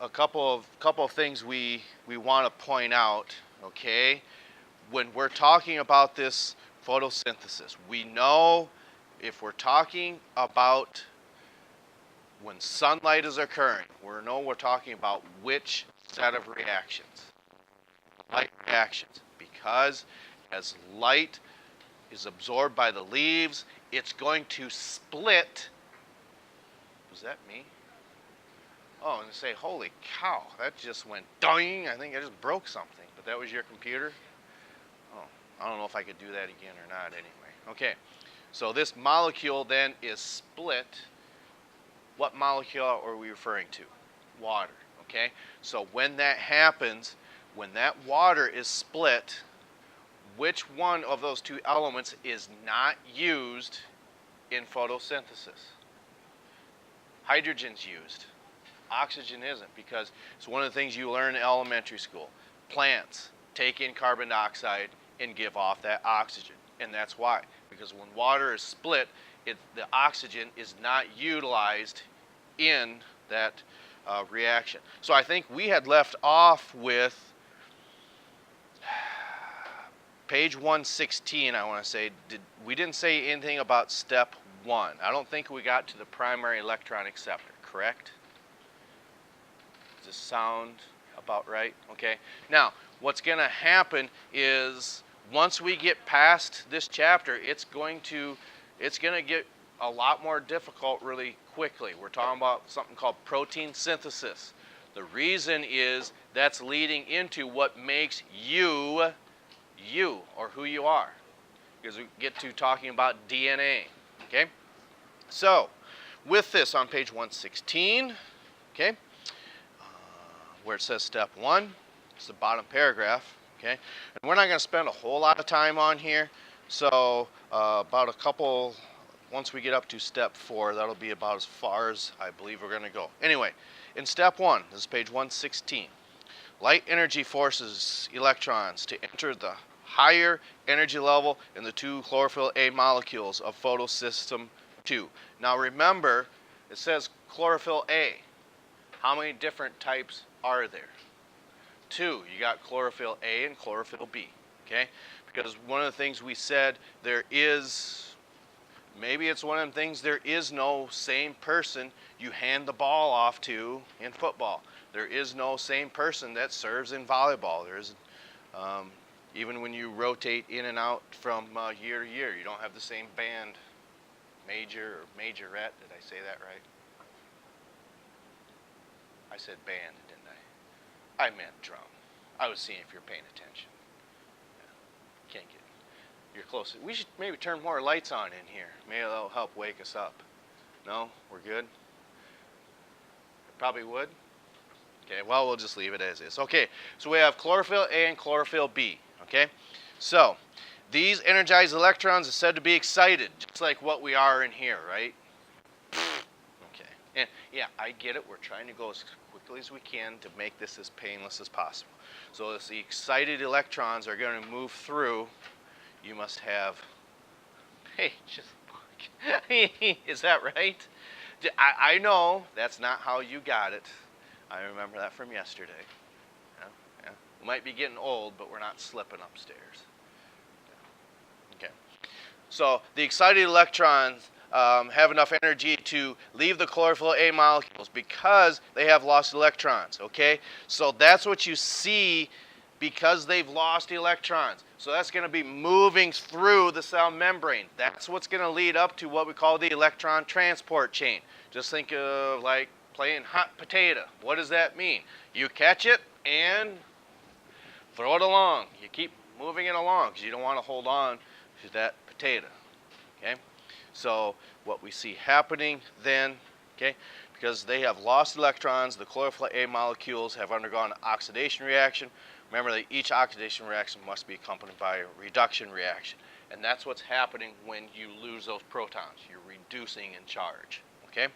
a couple of things we want to point out, okay? When we're talking about this photosynthesis, we know if we're talking about when sunlight is occurring, we're talking about which set of reactions? Light reactions. Because as light is absorbed by the leaves, it's going to split. Was that me? Oh, and say, holy cow, that just went ding. I think I just broke something. But that was your computer? Oh, I don't know if I could do that again or not anyway. Okay, so this molecule then is split. What molecule are we referring to? Water, okay? So when that happens, when that water is split, which one of those two elements is not used in photosynthesis? Hydrogen's used. Oxygen isn't, because it's one of the things you learn in elementary school. Plants take in carbon dioxide and give off that oxygen. And that's why. Because when water is split, the oxygen is not utilized in that reaction. So I think we had left off with page 116, I want to say. We didn't say anything about step 1. I don't think we got to the primary electron acceptor, correct? Does this sound about right? Okay. Now, what's going to happen is once we get past this chapter, it's going to get a lot more difficult really quickly. We're talking about something called protein synthesis. The reason is that's leading into what makes you, or who you are. Because we get to talking about DNA. Okay? So, with this on page 116, okay, where it says step 1, it's the bottom paragraph, okay? And we're not going to spend a whole lot of time on here, so about a couple, once we get up to step 4, that'll be about as far as I believe we're going to go. Anyway, in step 1, this is page 116, light energy forces electrons to enter the higher energy level in the two chlorophyll A molecules of photosystem 2. Now remember, it says chlorophyll A. How many different types are there? 2. You got chlorophyll A and chlorophyll B, okay? Because one of the things we said, there is, maybe it's one of them things, there is no same person you hand the ball off to in football. There is no same person that serves in volleyball. There isn't, even when you rotate in and out from year to year, you don't have the same band, major or majorette. Did I say that right? I said band, didn't I? I meant drum. I was seeing if you're paying attention. Yeah. Can't get it. You're close. We should maybe turn more lights on in here. Maybe that'll help wake us up. No? We're good? Probably would? Okay, well, we'll just leave it as is. Okay, so we have chlorophyll A and chlorophyll B. Okay? So, these energized electrons are said to be excited, just like what we are in here, right? Okay. And yeah, I get it. We're trying to go as quickly as we can to make this as painless as possible. So as the excited electrons are going to move through, you must have, hey, just, is that right? I know that's not how you got it. I remember that from yesterday. Yeah, yeah. We might be getting old, but we're not slipping upstairs. Okay. So the excited electrons have enough energy to leave the chlorophyll A molecules because they have lost electrons, okay? So that's what you see because they've lost electrons. So that's going to be moving through the cell membrane. That's what's going to lead up to what we call the electron transport chain. Just think of like playing hot potato. What does that mean? You catch it and throw it along. You keep moving it along because you don't want to hold on to that potato, okay? So what we see happening then, okay, because they have lost electrons, the chlorophyll A molecules have undergone an oxidation reaction. Remember that each oxidation reaction must be accompanied by a reduction reaction. And that's what's happening when you lose those protons. You're reducing in charge, okay?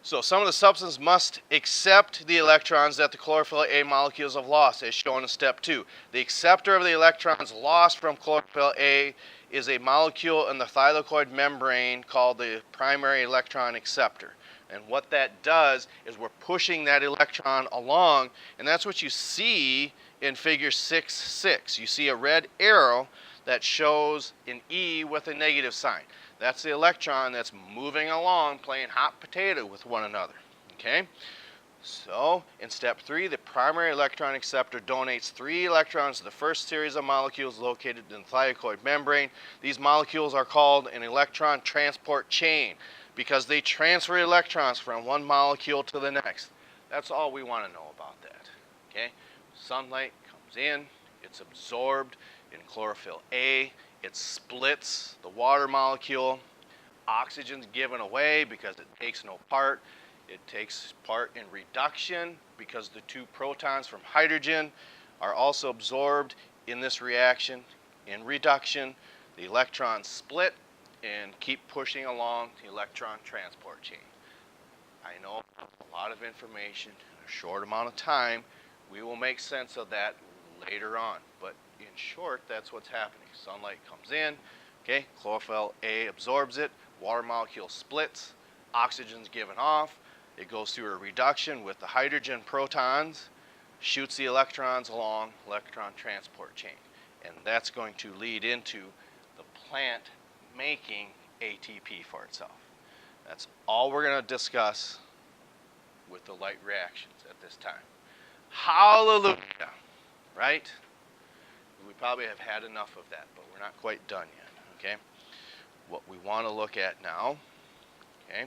So some of the substances must accept the electrons that the chlorophyll A molecules have lost, as shown in step 2. The acceptor of the electrons lost from chlorophyll A is a molecule in the thylakoid membrane called the primary electron acceptor. And what that does is we're pushing that electron along, and that's what you see in figure 6.6. You see a red arrow that shows an E with a negative sign. That's the electron that's moving along, playing hot potato with one another. Okay? So, in step 3, the primary electron acceptor donates 3 electrons to the first series of molecules located in the thylakoid membrane. These molecules are called an electron transport chain because they transfer electrons from one molecule to the next. That's all we want to know about that. Okay? Sunlight comes in, it's absorbed in chlorophyll A, it splits the water molecule, oxygen's given away because it takes no part. It takes part in reduction because the 2 protons from hydrogen are also absorbed in this reaction. In reduction, the electrons split and keep pushing along the electron transport chain. I know a lot of information in a short amount of time. We will make sense of that later on. But in short, that's what's happening. Sunlight comes in, okay, chlorophyll A absorbs it, water molecule splits, oxygen's given off. It goes through a reduction with the hydrogen protons, shoots the electrons along electron transport chain. And that's going to lead into the plant making ATP for itself. That's all we're going to discuss with the light reactions at this time. Hallelujah, right? We probably have had enough of that, but we're not quite done yet, okay? What we want to look at now, okay,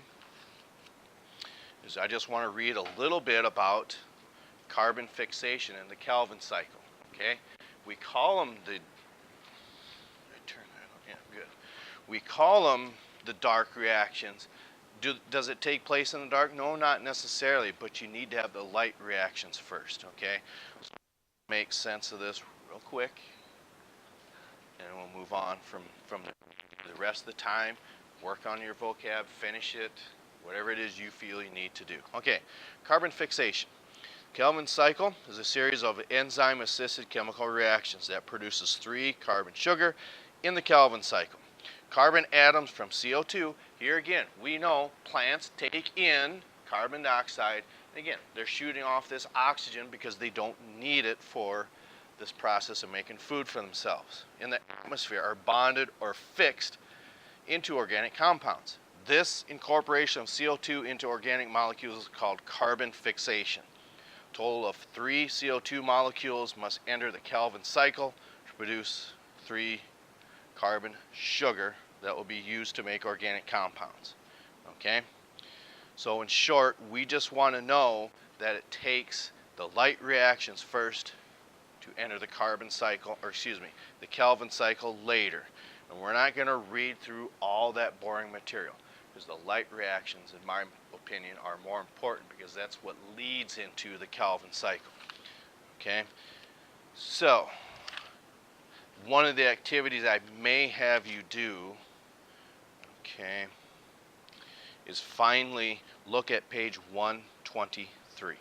is I just want to read a little bit about carbon fixation in the Calvin cycle. Okay, we call them the. We call them the dark reactions. Does it take place in the dark? No, not necessarily. But you need to have the light reactions first. Okay, so make sense of this real quick, and we'll move on from the rest of the time. Work on your vocab, finish it. Whatever it is you feel you need to do. Okay, carbon fixation. Calvin cycle is a series of enzyme-assisted chemical reactions that produces 3 carbon sugar in the Calvin cycle. Carbon atoms from CO2, here again, we know plants take in carbon dioxide. Again, they're shooting off this oxygen because they don't need it for this process of making food for themselves. In the atmosphere are bonded or fixed into organic compounds. This incorporation of CO2 into organic molecules is called carbon fixation. A total of 3 CO2 molecules must enter the Calvin cycle to produce 3 carbon sugar that will be used to make organic compounds. Okay? So in short, we just want to know that it takes the light reactions first to enter the carbon cycle, or excuse me, the Calvin cycle later. And we're not going to read through all that boring material, because the light reactions, in my opinion, are more important because that's what leads into the Calvin cycle. Okay? So, one of the activities I may have you do, okay, is finally look at page 123.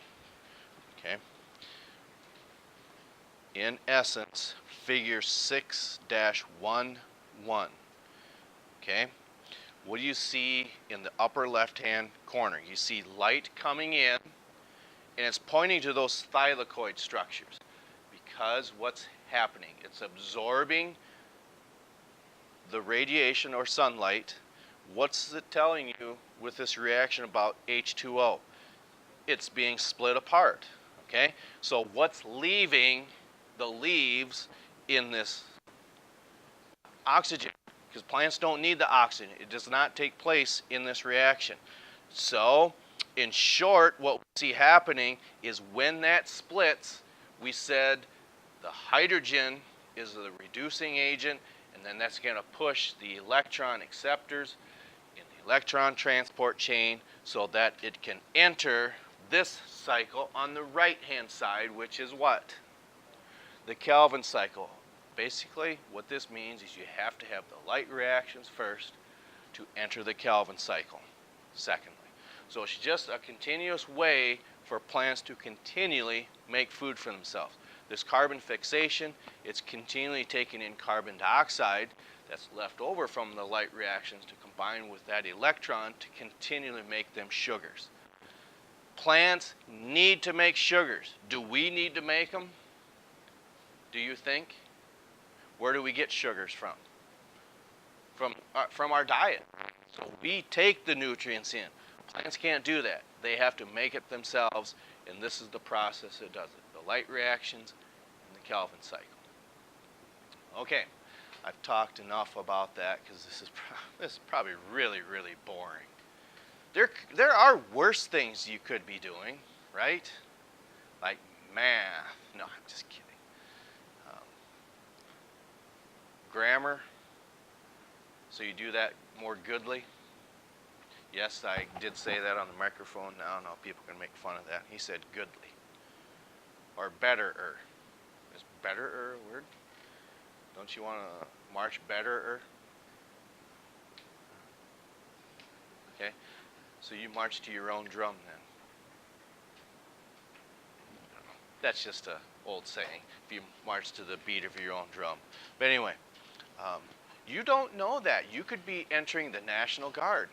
Okay? In essence, figure 6-11. Okay? What do you see in the upper left-hand corner? You see light coming in, and it's pointing to those thylakoid structures. Because what's happening? It's absorbing the radiation or sunlight. What's it telling you with this reaction about H2O? It's being split apart. Okay? So what's leaving the leaves in this oxygen? Because plants don't need the oxygen. It does not take place in this reaction. So, in short, what we see happening is when that splits, we said the hydrogen is the reducing agent, and then that's going to push the electron acceptors in the electron transport chain so that it can enter this cycle on the right-hand side, which is what? The Calvin cycle. Basically, what this means is you have to have the light reactions first to enter the Calvin cycle, secondly. So it's just a continuous way for plants to continually make food for themselves. This carbon fixation, it's continually taking in carbon dioxide that's left over from the light reactions to combine with that electron to continually make them sugars. Plants need to make sugars. Do we need to make them? Do you think? Where do we get sugars from? From our diet. So we take the nutrients in. Plants can't do that. They have to make it themselves, and this is the process that does it. The light reactions and the Calvin cycle. Okay, I've talked enough about that because this is probably really, really boring. There are worse things you could be doing, right? Like math. No, I'm just kidding. Grammar. So you do that more goodly. Yes, I did say that on the microphone. Now people can make fun of that. He said goodly. Or betterer. Is betterer a word? Don't you want to march betterer? Okay. So you march to your own drum then. That's just an old saying. If you march to the beat of your own drum. But anyway, you don't know that. You could be entering the National Guard.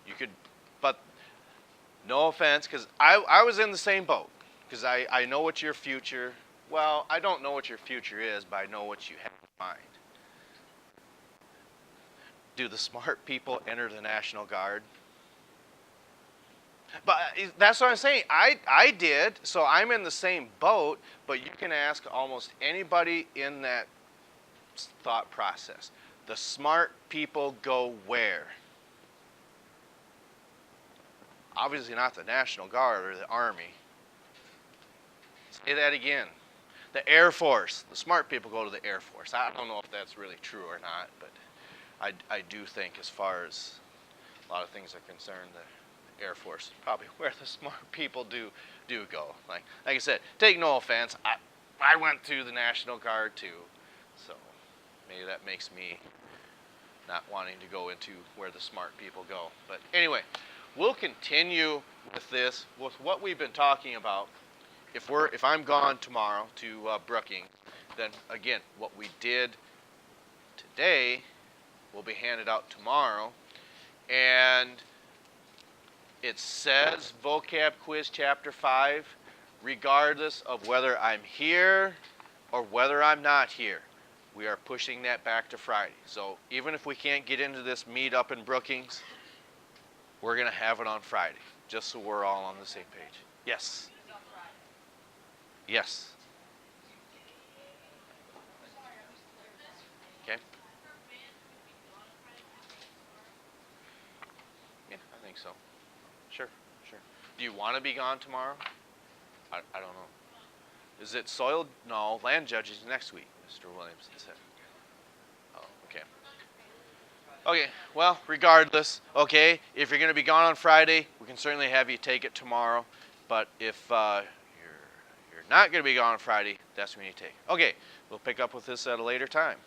You could, but no offense, because I was in the same boat. Because I know what your future, well, I don't know what your future is, but I know what you have in mind. Do the smart people enter the National Guard? But that's what I'm saying. I did, so I'm in the same boat, but you can ask almost anybody in that thought process. The smart people go where? Obviously not the National Guard or the Army. Say that again. The Air Force. The smart people go to the Air Force. I don't know if that's really true or not, but I do think as far as a lot of things are concerned, the Air Force is probably where the smart people do go. Like I said, take no offense. I went through the National Guard too, so maybe that makes me not wanting to go into where the smart people go. But anyway, we'll continue with this, with what we've been talking about. If I'm gone tomorrow to Brookings, then again, what we did today will be handed out tomorrow, and it says vocab quiz chapter 5, regardless of whether I'm here or whether I'm not here. We are pushing that back to Friday. So even if we can't get into this meet up in Brookings, we're going to have it on Friday, just so we're all on the same page. Yes? Yes. Okay. Yeah, I think so. Sure. Do you want to be gone tomorrow? I don't know. Is it soil? No, land judges next week, Mr. Williamson said. Oh, okay. Okay, well, regardless, okay, if you're going to be gone on Friday, we can certainly have you take it tomorrow. But if you're not going to be gone on Friday, that's when you take it. Okay, we'll pick up with this at a later time.